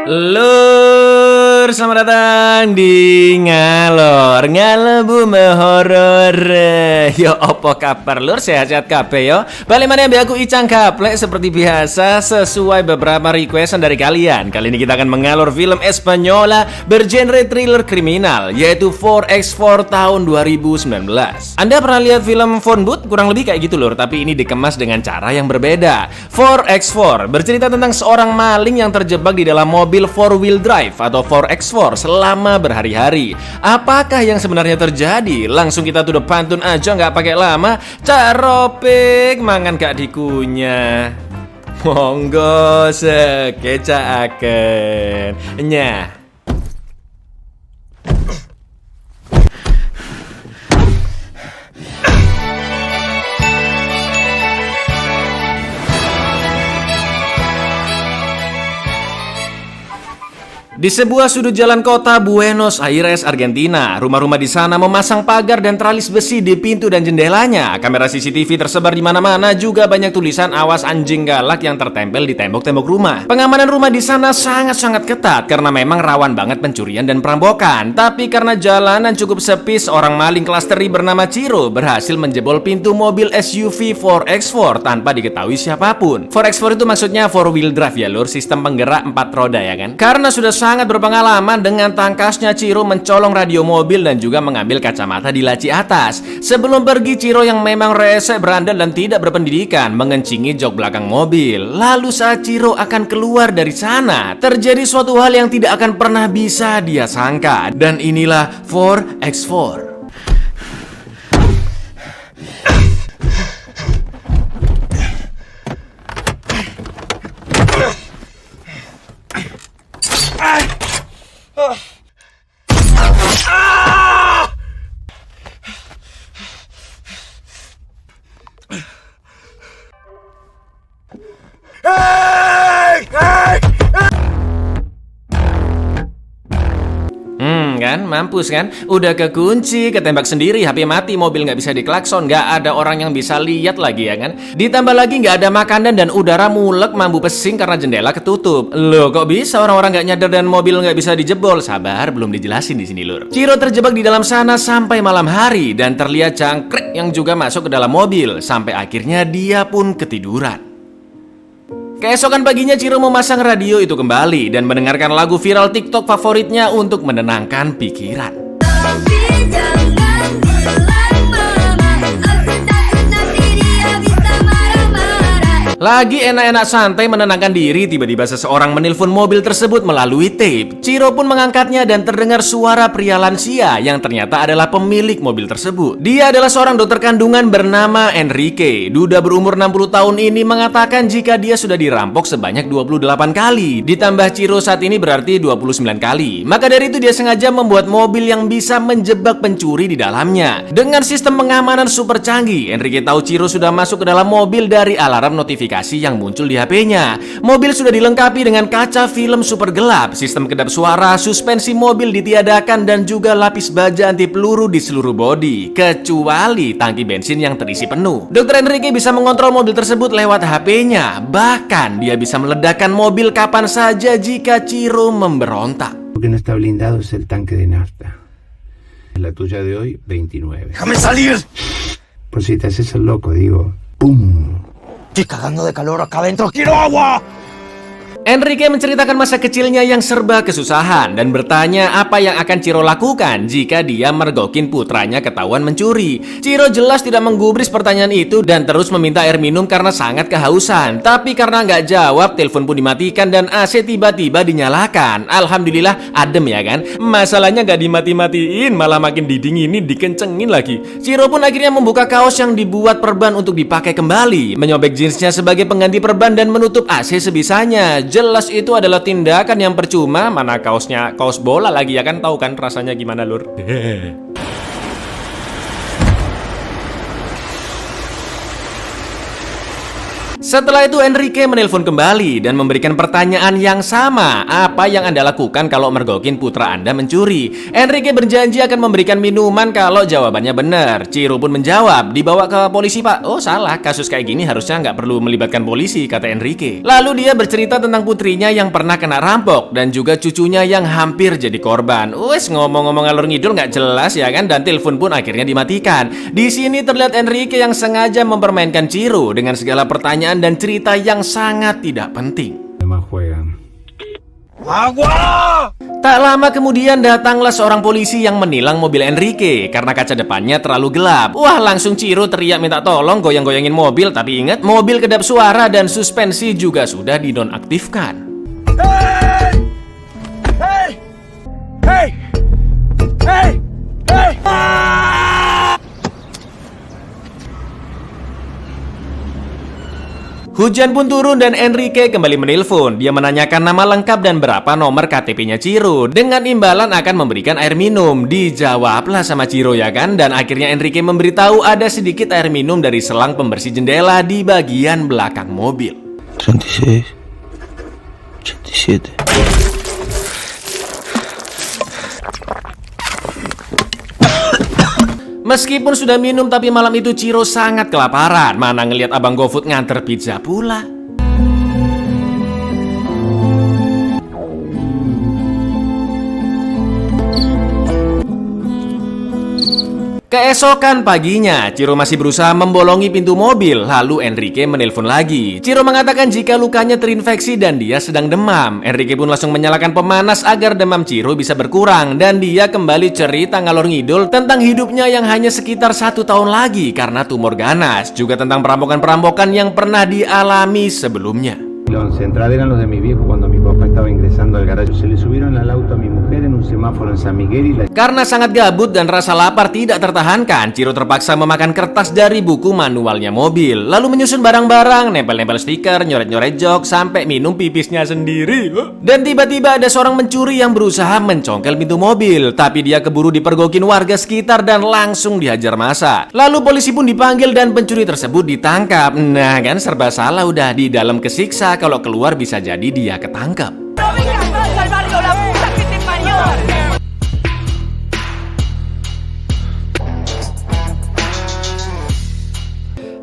Lur, selamat datang di Ngalor Ngalebu Horor. Yo, opo kabar lur, sehat-sehat kabeh yo. Balik mana yang aku Icang Gaplek seperti biasa sesuai beberapa requestan dari kalian. Kali ini kita akan mengalor film Espanyola bergenre thriller kriminal, yaitu 4X4 tahun 2019. Anda pernah lihat film Phone Booth? Kurang lebih kayak gitu lur, tapi ini dikemas dengan cara yang berbeda. 4X4 bercerita tentang seorang maling yang terjebak di dalam mobil 4-wheel drive atau 4X4 selama berhari-hari. Apakah yang sebenarnya terjadi? Langsung kita to the pantun aja, nggak pakai lama. Caropik mangan gak dikunyah. Monggo sekecaaken nyah. Di sebuah sudut jalan kota Buenos Aires, Argentina, rumah-rumah di sana memasang pagar dan teralis besi di pintu dan jendelanya. Kamera CCTV tersebar di mana-mana, juga banyak tulisan awas anjing galak yang tertempel di tembok-tembok rumah. Pengamanan rumah di sana sangat-sangat ketat karena memang rawan banget pencurian dan perampokan. Tapi karena jalanan cukup sepi, seorang maling kelas teri bernama Ciro berhasil menjebol pintu mobil SUV 4X4 tanpa diketahui siapapun. 4X4 itu maksudnya 4-wheel drive ya lur, sistem penggerak 4 roda ya kan. Karena sudah sangat berpengalaman, dengan tangkasnya Ciro mencolong radio mobil dan juga mengambil kacamata di laci atas. Sebelum pergi, Ciro yang memang rese, berandal dan tidak berpendidikan mengencingi jok belakang mobil. Lalu saat Ciro akan keluar dari sana, terjadi suatu hal yang tidak akan pernah bisa dia sangka. Dan inilah 4X4. Kan mampus kan, udah kekunci, ketembak sendiri, HP mati, mobil nggak bisa diklakson, nggak ada orang yang bisa lihat lagi ya kan. Ditambah lagi nggak ada makanan dan udara mulek mambu pesing karena jendela ketutup. Loh, kok bisa orang-orang nggak nyadar dan mobil nggak bisa dijebol? Sabar, belum dijelasin di sini lur. Ciro terjebak di dalam sana sampai malam hari dan terlihat jangkrik yang juga masuk ke dalam mobil sampai akhirnya dia pun ketiduran. Keesokan paginya Ciro memasang radio itu kembali dan mendengarkan lagu viral TikTok favoritnya untuk menenangkan pikiran. Lagi enak-enak santai menenangkan diri, tiba-tiba seseorang menelpon mobil tersebut melalui tape. Ciro pun mengangkatnya dan terdengar suara pria lansia yang ternyata adalah pemilik mobil tersebut. Dia adalah seorang dokter kandungan bernama Enrique. Duda berumur 60 tahun ini mengatakan jika dia sudah dirampok sebanyak 28 kali. Ditambah Ciro saat ini berarti 29 kali. Maka dari itu dia sengaja membuat mobil yang bisa menjebak pencuri di dalamnya. Dengan sistem pengamanan super canggih, Enrique tahu Ciro sudah masuk ke dalam mobil dari alarm notifikasi yang muncul di HP-nya. Mobil sudah dilengkapi dengan kaca film super gelap, sistem kedap suara, suspensi mobil ditiadakan dan juga lapis baja anti peluru di seluruh bodi, kecuali tangki bensin yang terisi penuh. Dr. Enrique bisa mengontrol mobil tersebut lewat HP-nya. Bahkan dia bisa meledakkan mobil kapan saja jika Ciro memberontak. Lo que no está blindado es el tanque de nafta. La tuya de hoy, 29. ¡Déjame salir! Por si te haces el loco, digo, ¡pum! Estoy cagando de calor acá adentro. ¡Quiero agua! Enrique menceritakan masa kecilnya yang serba kesusahan dan bertanya apa yang akan Ciro lakukan jika dia mergokin putranya ketahuan mencuri. Ciro jelas tidak menggubris pertanyaan itu dan terus meminta air minum karena sangat kehausan. Tapi karena nggak jawab, telepon pun dimatikan dan AC tiba-tiba dinyalakan. Alhamdulillah adem ya kan. Masalahnya nggak dimati-matiin, malah makin didinginin, dikencengin lagi. Ciro pun akhirnya membuka kaos yang dibuat perban untuk dipakai kembali, menyobek jeansnya sebagai pengganti perban dan menutup AC sebisanya. Jelas itu adalah tindakan yang percuma. Mana kaosnya, kaos bola lagi ya kan, tahu kan rasanya gimana lur. Setelah itu Enrique menelpon kembali dan memberikan pertanyaan yang sama. Apa yang Anda lakukan kalau mergokin putra Anda mencuri? Enrique berjanji akan memberikan minuman kalau jawabannya benar. Ciro pun menjawab, dibawa ke polisi pak. Oh salah, kasus kayak gini harusnya nggak perlu melibatkan polisi, kata Enrique. Lalu dia bercerita tentang putrinya yang pernah kena rampok dan juga cucunya yang hampir jadi korban. Wes ngomong-ngomong ngalor ngidul nggak jelas ya kan, dan telepon pun akhirnya dimatikan. Di sini terlihat Enrique yang sengaja mempermainkan Ciro dengan segala pertanyaan dan cerita yang sangat tidak penting. Además juegan. ¡Agua! Tak lama kemudian datanglah seorang polisi yang menilang mobil Enrique karena kaca depannya terlalu gelap. Wah, langsung Ciro teriak minta tolong goyang-goyangin mobil, tapi ingat mobil kedap suara dan suspensi juga sudah dinonaktifkan. ¡Hey! ¡Hey! ¡Hey! ¡Hey! ¡Hey! Hujan pun turun dan Enrique kembali menelpon. Dia menanyakan nama lengkap dan berapa nomor KTP-nya Ciro. Dengan imbalan akan memberikan air minum. Dijawablah sama Ciro ya kan. Dan akhirnya Enrique memberitahu ada sedikit air minum dari selang pembersih jendela di bagian belakang mobil. 36, 87. Meskipun sudah minum tapi malam itu Ciro sangat kelaparan. Mana ngelihat abang GoFood nganter pizza pula. Keesokan paginya, Ciro masih berusaha membolongi pintu mobil. Lalu Enrique menelpon lagi. Ciro mengatakan jika lukanya terinfeksi dan dia sedang demam. Enrique pun langsung menyalakan pemanas agar demam Ciro bisa berkurang. Dan dia kembali cerita ngalor ngidul tentang hidupnya yang hanya sekitar 1 tahun lagi karena tumor ganas. Juga tentang perampokan-perampokan yang pernah dialami sebelumnya. Los central eran los de mi viejo cuando mi papá estaba ingresando al garaje. Se le subieron al auto a mi mujer en un semáforo en San Miguel y la... Karena sangat gabut dan rasa lapar tidak tertahankan, Ciro terpaksa memakan kertas dari buku manualnya mobil. Lalu menyusun barang-barang, nempel-nempel stiker, nyoret-nyoret jok, sampai minum pipisnya sendiri. Dan tiba-tiba ada seorang mencuri yang berusaha mencongkel pintu mobil. Tapi dia keburu dipergokin warga sekitar dan langsung dihajar massa. Lalu polisi pun dipanggil dan pencuri tersebut ditangkap. Nah kan serba salah udah, di dalam kesiksa, kalau keluar bisa jadi dia ketangkap.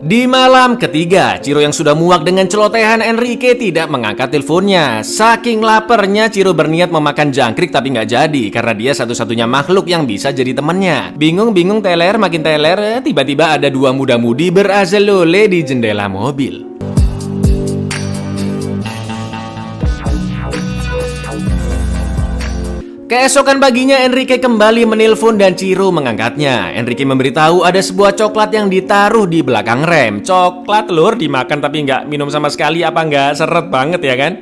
Di malam ketiga, Ciro yang sudah muak dengan celotehan Enrique tidak mengangkat teleponnya. Saking laparnya, Ciro berniat memakan jangkrik tapi nggak jadi karena dia satu-satunya makhluk yang bisa jadi temannya. Bingung-bingung teler, makin teler, tiba-tiba ada 2 muda-mudi berazalole di jendela mobil. Keesokan paginya Enrique kembali menelpon dan Ciro mengangkatnya. Enrique memberitahu ada sebuah coklat yang ditaruh di belakang rem. Coklat lur, dimakan tapi nggak minum sama sekali, apa nggak seret banget ya kan?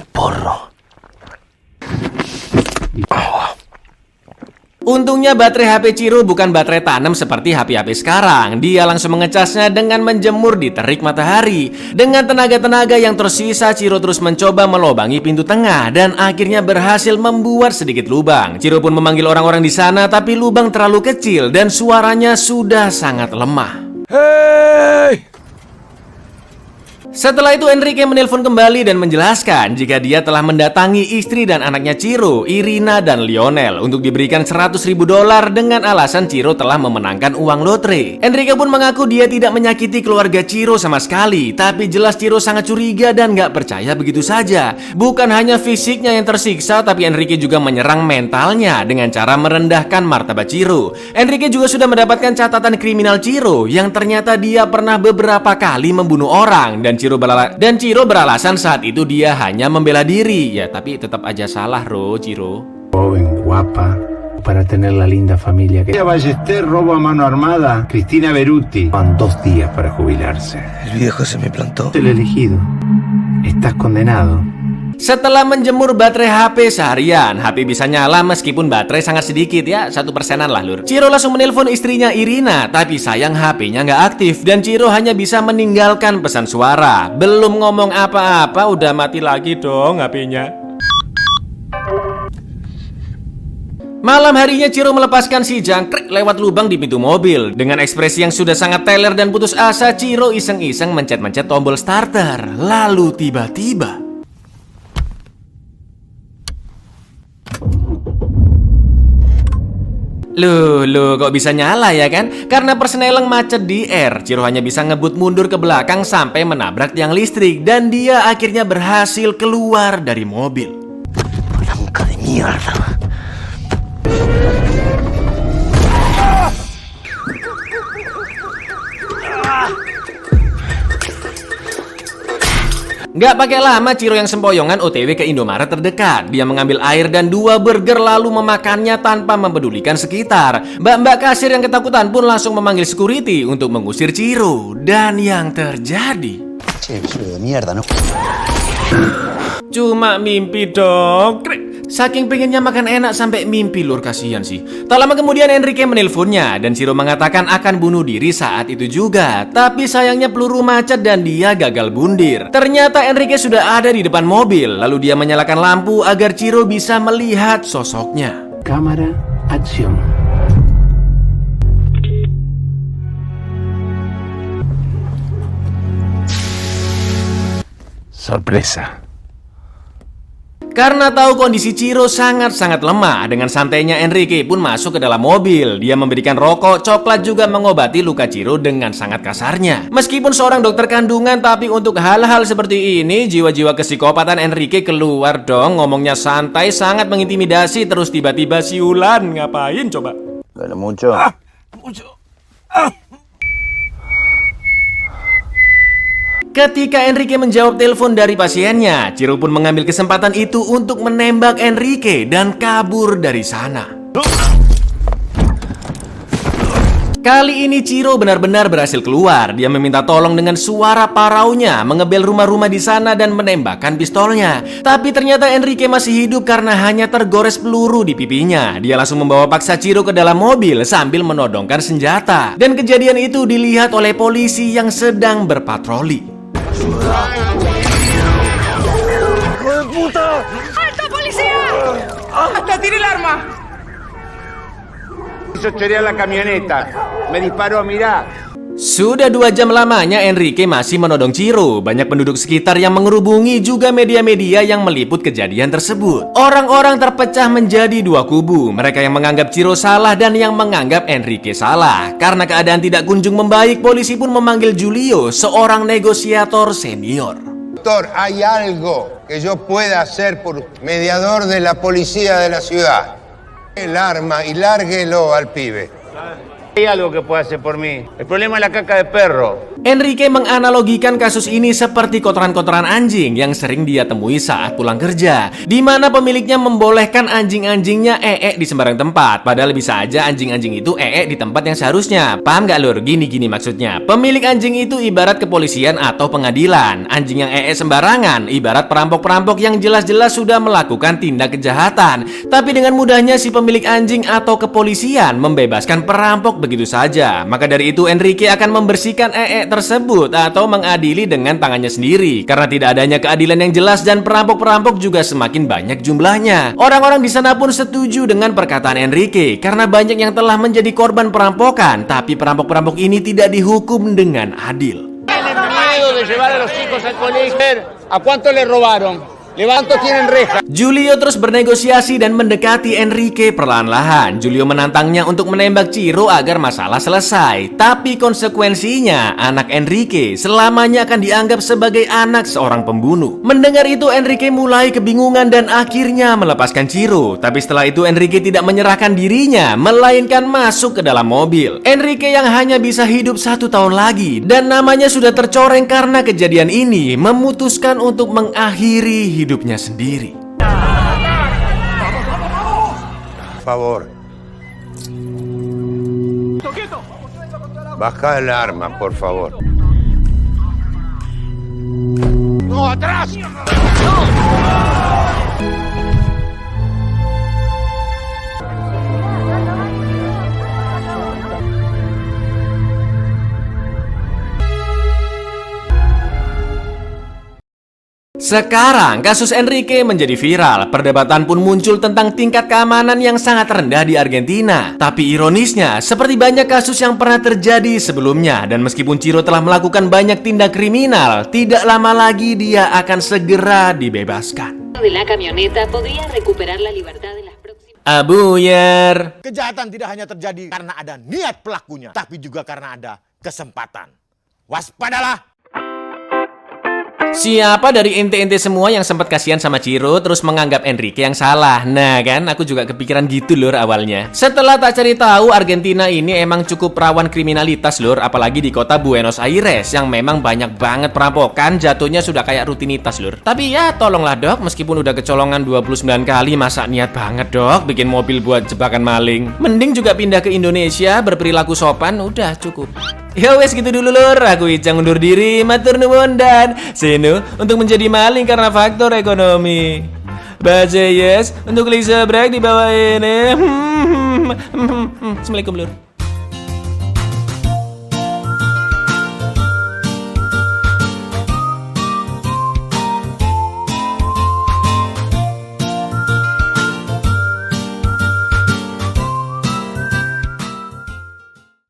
Porro. Untungnya baterai HP Ciro bukan baterai tanam seperti HP-HP sekarang. Dia langsung mengecasnya dengan menjemur di terik matahari. Dengan tenaga-tenaga yang tersisa, Ciro terus mencoba melobangi pintu tengah dan akhirnya berhasil membuat sedikit lubang. Ciro pun memanggil orang-orang di sana, tapi lubang terlalu kecil dan suaranya sudah sangat lemah. ¡Hey! Setelah itu Enrique menelpon kembali dan menjelaskan jika dia telah mendatangi istri dan anaknya Ciro, Irina dan Lionel, untuk diberikan $100.000 dengan alasan Ciro telah memenangkan uang lotre. Enrique pun mengaku dia tidak menyakiti keluarga Ciro sama sekali, tapi jelas Ciro sangat curiga dan gak percaya begitu saja. Bukan hanya fisiknya yang tersiksa, tapi Enrique juga menyerang mentalnya dengan cara merendahkan martabat Ciro. Enrique juga sudah mendapatkan catatan kriminal Ciro yang ternyata dia pernah beberapa kali membunuh orang, dan Ciro beralasan saat itu dia hanya membela diri. Ya tapi tetap aja salah Ciro. Joven, guapa, para tener la linda familia que... Ballester, robo a mano armada. Cristina Beruti. Van 2 días para jubilarse. El viejo se me plantó. El elegido. Estás condenado. Setelah menjemur baterai HP seharian, HP bisa nyala meskipun baterai sangat sedikit ya, 1%-an lah lur. Ciro langsung menelpon istrinya Irina, tapi sayang HP-nya nggak aktif dan Ciro hanya bisa meninggalkan pesan suara. Belum ngomong apa-apa udah mati lagi dong HP-nya. Malam harinya Ciro melepaskan si jangkrik lewat lubang di pintu mobil. Dengan ekspresi yang sudah sangat teler dan putus asa, Ciro iseng-iseng mencet-mencet tombol starter. Lalu tiba-tiba Loh, kok bisa nyala ya kan? Karena persneleng macet di R, Ciro hanya bisa ngebut mundur ke belakang sampai menabrak tiang listrik. Dan dia akhirnya berhasil keluar dari mobil. Blanca de mierda. Nggak pakai lama, Ciro yang sempoyongan OTW ke Indomaret terdekat. Dia mengambil air dan 2 burger lalu memakannya tanpa mempedulikan sekitar. Mbak-mbak kasir yang ketakutan pun langsung memanggil security untuk mengusir Ciro. Dan yang terjadi, cuma mimpi dong. Saking pengennya makan enak sampai mimpi, lur, kasihan sih. Tak lama kemudian Enrique menelponnya dan Ciro mengatakan akan bunuh diri saat itu juga. Tapi sayangnya peluru macet dan dia gagal bundir. Ternyata Enrique sudah ada di depan mobil. Lalu dia menyalakan lampu agar Ciro bisa melihat sosoknya. Cámara, acción. Sorpresa. Karena tahu kondisi Ciro sangat-sangat lemah, dengan santainya Enrique pun masuk ke dalam mobil. Dia memberikan rokok, coklat, juga mengobati luka Ciro dengan sangat kasarnya. Meskipun seorang dokter kandungan, tapi untuk hal-hal seperti ini, jiwa-jiwa kesikopatan Enrique keluar dong. Ngomongnya santai, sangat mengintimidasi, terus tiba-tiba siulan. Ngapain coba? Gana mucho. Ketika Enrique menjawab telepon dari pasiennya, Ciro pun mengambil kesempatan itu untuk menembak Enrique dan kabur dari sana. Kali ini Ciro benar-benar berhasil keluar. Dia meminta tolong dengan suara paraunya, mengebel rumah-rumah di sana dan menembakkan pistolnya. Tapi ternyata Enrique masih hidup karena hanya tergores peluru di pipinya. Dia langsung membawa paksa Ciro ke dalam mobil sambil menodongkan senjata. Dan kejadian itu dilihat oleh polisi yang sedang berpatroli. ¡Alto, policía! ¡Hasta tire el arma! Hizo chorear la camioneta. Me disparó, mirá. Sudah 2 jam lamanya Enrique masih menodong Ciro. Banyak penduduk sekitar yang mengerubungi, juga media-media yang meliput kejadian tersebut. Orang-orang terpecah menjadi 2 kubu. Mereka yang menganggap Ciro salah dan yang menganggap Enrique salah. Karena keadaan tidak kunjung membaik, polisi pun memanggil Julio, seorang negosiator senior. Doctor, ¿hay algo que yo pueda hacer por mediador de la policía de la ciudad? El arma y lárguelo al pibe. Hay algo que pueda hacer por mí. El problema es la caca de perro. Enrique menganalogikan kasus ini seperti kotoran-kotoran anjing yang sering dia temui saat pulang kerja, di mana pemiliknya membolehkan anjing-anjingnya di sembarang tempat. Padahal bisa aja anjing-anjing itu di tempat yang seharusnya. Paham gak, lur? Gini maksudnya. Pemilik anjing itu ibarat kepolisian atau pengadilan. Anjing yang sembarangan ibarat perampok-perampok yang jelas-jelas sudah melakukan tindak kejahatan. Tapi dengan mudahnya si pemilik anjing atau kepolisian membebaskan perampok begitu saja. Maka dari itu Enrique akan membersihkan tersebut atau mengadili dengan tangannya sendiri. Karena tidak adanya keadilan yang jelas dan perampok-perampok juga semakin banyak jumlahnya. Orang-orang di sana pun setuju dengan perkataan Enrique karena banyak yang telah menjadi korban perampokan, tapi perampok-perampok ini tidak dihukum dengan adil. ¿A cuánto le robaron? ¿Cuántos tienen reja? Julio terus bernegosiasi dan mendekati Enrique perlahan-lahan. Julio menantangnya untuk menembak Ciro agar masalah selesai. Tapi konsekuensinya, anak Enrique selamanya akan dianggap sebagai anak seorang pembunuh. Mendengar itu, Enrique mulai kebingungan dan akhirnya melepaskan Ciro. Tapi setelah itu Enrique tidak menyerahkan dirinya, melainkan masuk ke dalam mobil. Enrique yang hanya bisa hidup 1 tahun lagi dan namanya sudah tercoreng karena kejadian ini, memutuskan untuk mengakhiri hidupnya sendiri. Favor. Baja el arma, por favor. ¡No, atrás! Sekarang kasus Enrique menjadi viral. Perdebatan pun muncul tentang tingkat keamanan yang sangat rendah di Argentina. Tapi ironisnya, seperti banyak kasus yang pernah terjadi sebelumnya, dan meskipun Ciro telah melakukan banyak tindak kriminal, tidak lama lagi dia akan segera dibebaskan. De la camioneta podría recuperar la libertad en las próximas. Abuyer. Kejahatan tidak hanya terjadi karena ada niat pelakunya, tapi juga karena ada kesempatan. Waspadalah! Siapa dari ente-ente semua yang sempat kasihan sama Ciro terus menganggap Enrique yang salah? Nah kan, aku juga kepikiran gitu lur awalnya. Setelah tak cari tahu, Argentina ini emang cukup rawan kriminalitas lur, apalagi di kota Buenos Aires yang memang banyak banget perampokan, jatuhnya sudah kayak rutinitas lur. Tapi ya tolonglah dok, meskipun udah kecolongan 29 kali, masa niat banget dok bikin mobil buat jebakan maling. Mending juga pindah ke Indonesia, berperilaku sopan, udah cukup. Ya wes gitu dulu lur, aku Icang undur diri, matur nuwun dan seno untuk menjadi maling karena faktor ekonomi. Baca yes untuk klik subscribe di bawah ini. Assalamualaikum lur.